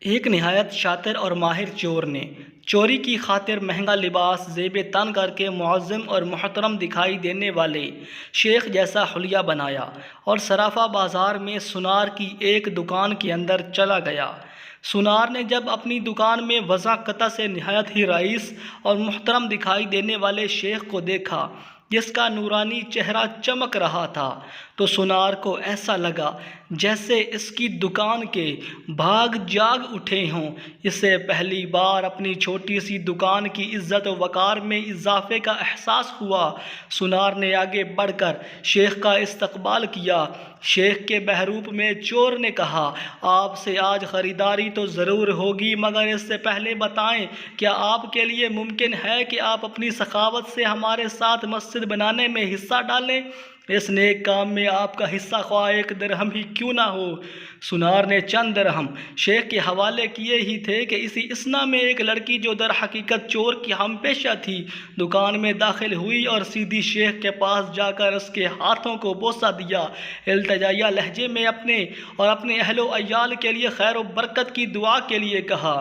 ایک نہایت شاطر اور ماہر چور نے چوری کی خاطر مہنگا لباس زیب تن کر کے معظم اور محترم دکھائی دینے والے شیخ جیسا حلیہ بنایا اور صرافہ بازار میں سونار کی ایک دکان کے اندر چلا گیا۔ سونار نے جب اپنی دکان میں وضع قطع سے نہایت ہی رئیس اور محترم دکھائی دینے والے شیخ کو دیکھا جس کا نورانی چہرہ چمک رہا تھا تو سونار کو ایسا لگا جیسے اس کی دکان کے بھاگ جاگ اٹھے ہوں۔ اسے پہلی بار اپنی چھوٹی سی دکان کی عزت و وقار میں اضافے کا احساس ہوا۔ سونار نے آگے بڑھ کر شیخ کا استقبال کیا۔ شیخ کے بحروپ میں چور نے کہا، آپ سے آج خریداری تو ضرور ہوگی، مگر اس سے پہلے بتائیں کیا آپ کے لیے ممکن ہے کہ آپ اپنی سخاوت سے ہمارے ساتھ مسجد بنانے میں حصہ ڈالیں؟ اس نیک کام میں آپ کا حصہ خواہ ایک درہم ہی کیوں نہ ہو۔ سونار نے چند درہم شیخ کے حوالے کیے ہی تھے کہ اسی اثنا میں ایک لڑکی جو در حقیقت چور کی ہم پیشہ تھی دکان میں داخل ہوئی اور سیدھی شیخ کے پاس جا کر اس کے ہاتھوں کو بوسہ دیا۔ التجائیہ لہجے میں اپنے اور اپنے اہل و عیال کے لیے خیر و برکت کی دعا کے لیے کہا۔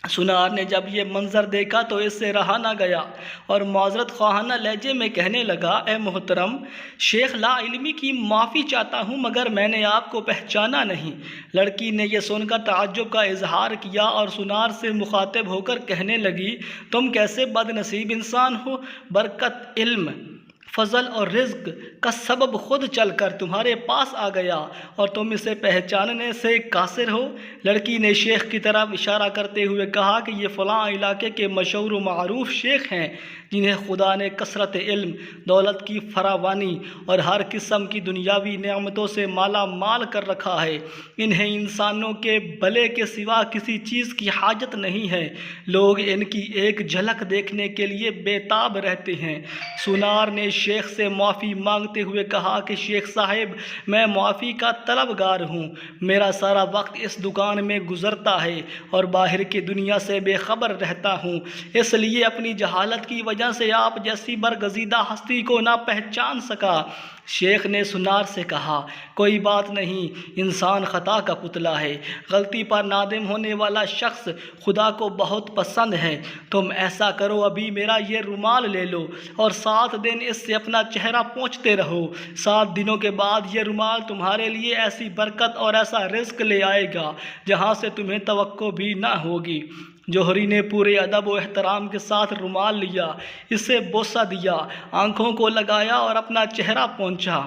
سونار نے جب یہ منظر دیکھا تو اس سے رہا نہ گیا اور معذرت خواہانہ لہجے میں کہنے لگا، اے محترم شیخ، لا علمی کی معافی چاہتا ہوں مگر میں نے آپ کو پہچانا نہیں۔ لڑکی نے یہ سن کر تعجب کا اظہار کیا اور سونار سے مخاطب ہو کر کہنے لگی، تم کیسے بد نصیب انسان ہو، برکت، علم، فضل اور رزق کا سبب خود چل کر تمہارے پاس آ گیا اور تم اسے پہچاننے سے قاصر ہو۔ لڑکی نے شیخ کی طرف اشارہ کرتے ہوئے کہا کہ یہ فلاں علاقے کے مشہور و معروف شیخ ہیں جنہیں خدا نے کثرت علم، دولت کی فراوانی اور ہر قسم کی دنیاوی نعمتوں سے مالا مال کر رکھا ہے۔ انہیں انسانوں کے بھلے کے سوا کسی چیز کی حاجت نہیں ہے۔ لوگ ان کی ایک جھلک دیکھنے کے لیے بے تاب رہتے ہیں۔ سونار نے شیخ سے معافی مانگتے ہوئے کہا کہ شیخ صاحب، میں معافی کا طلبگار ہوں۔ میرا سارا وقت اس دکان میں گزرتا ہے اور باہر کی دنیا سے بے خبر رہتا ہوں، اس لیے اپنی جہالت کی وجہ سے آپ جیسی برگزیدہ ہستی کو نہ پہچان سکا۔ شیخ نے سونار سے کہا، کوئی بات نہیں، انسان خطا کا پتلا ہے، غلطی پر نادم ہونے والا شخص خدا کو بہت پسند ہے۔ تم ایسا کرو، ابھی میرا یہ رومال لے لو اور 7 دن اس سے اپنا چہرہ پوچھتے رہو۔ 7 دنوں کے بعد یہ رومال تمہارے لیے ایسی برکت اور ایسا رزق لے آئے گا جہاں سے تمہیں توقع بھی نہ ہوگی۔ جوہری نے پورے ادب و احترام کے ساتھ رومال لیا، اسے بوسہ دیا، آنکھوں کو لگایا اور اپنا چہرہ پونچھا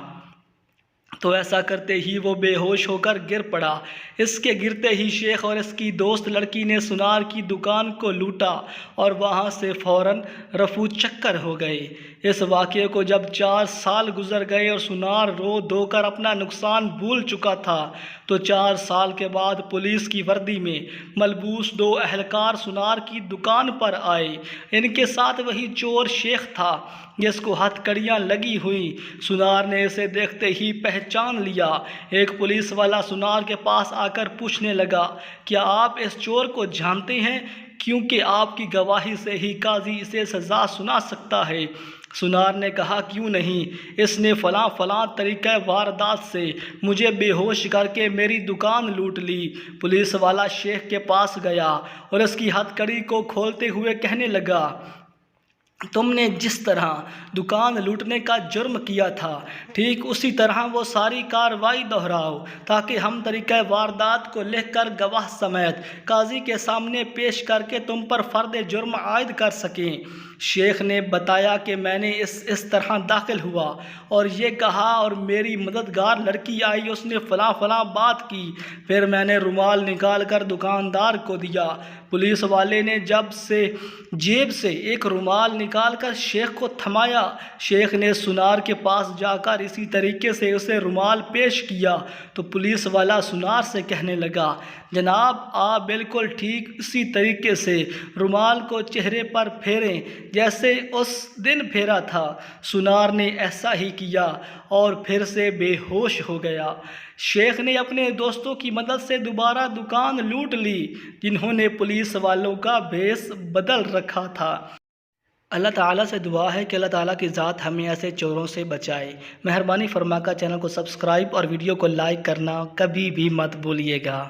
تو ایسا کرتے ہی وہ بے ہوش ہو کر گر پڑا۔ اس کے گرتے ہی شیخ اور اس کی دوست لڑکی نے سونار کی دکان کو لوٹا اور وہاں سے فوراً رفو چکر ہو گئے۔ اس واقعے کو جب 4 سال گزر گئے اور سونار رو دھو کر اپنا نقصان بھول چکا تھا تو 4 سال کے بعد پولیس کی وردی میں ملبوس 2 اہلکار سونار کی دکان پر آئے۔ ان کے ساتھ وہی چور شیخ تھا جس کو ہتھ کڑیاں لگی ہوئیں۔ سونار نے اسے دیکھتے ہی پہچان لیا۔ ایک پولیس والا سونار کے پاس آ کر پوچھنے لگا، کیا آپ اس چور کو جانتے ہیں؟ کیونکہ آپ کی گواہی سے ہی قاضی اسے سزا سنا سکتا ہے۔ سونار نے کہا، کیوں نہیں، اس نے فلاں فلاں طریقہ واردات سے مجھے بے ہوش کر کے میری دکان لوٹ لی۔ پولیس والا شیخ کے پاس گیا اور اس کی ہتھ کڑی کو کھولتے ہوئے کہنے لگا، تم نے جس طرح دکان لوٹنے کا جرم کیا تھا ٹھیک اسی طرح وہ ساری کارروائی دہراؤ تاکہ ہم طریقہ واردات کو لکھ کر گواہ سمیت قاضی کے سامنے پیش کر کے تم پر فرد جرم عائد کر سکیں۔ شیخ نے بتایا کہ میں نے اس طرح داخل ہوا اور یہ کہا اور میری مددگار لڑکی آئی، اس نے فلاں فلاں بات کی، پھر میں نے رومال نکال کر دکاندار کو دیا۔ پولیس والے نے جیب سے ایک رومال نکال کر شیخ کو تھمایا۔ شیخ نے سونار کے پاس جا کر اسی طریقے سے اسے رومال پیش کیا تو پولیس والا سونار سے کہنے لگا، جناب آپ بالکل ٹھیک اسی طریقے سے رومال کو چہرے پر پھیریں جیسے اس دن پھیرا تھا۔ سونار نے ایسا ہی کیا اور پھر سے بے ہوش ہو گیا۔ شیخ نے اپنے دوستوں کی مدد سے دوبارہ دکان لوٹ لی جنہوں نے پولیس والوں کا بھیس بدل رکھا تھا۔ اللہ تعالیٰ سے دعا ہے کہ اللہ تعالیٰ کی ذات ہمیں ایسے چوروں سے بچائے۔ مہربانی فرما کر چینل کو سبسکرائب اور ویڈیو کو لائک کرنا کبھی بھی مت بھولیے گا۔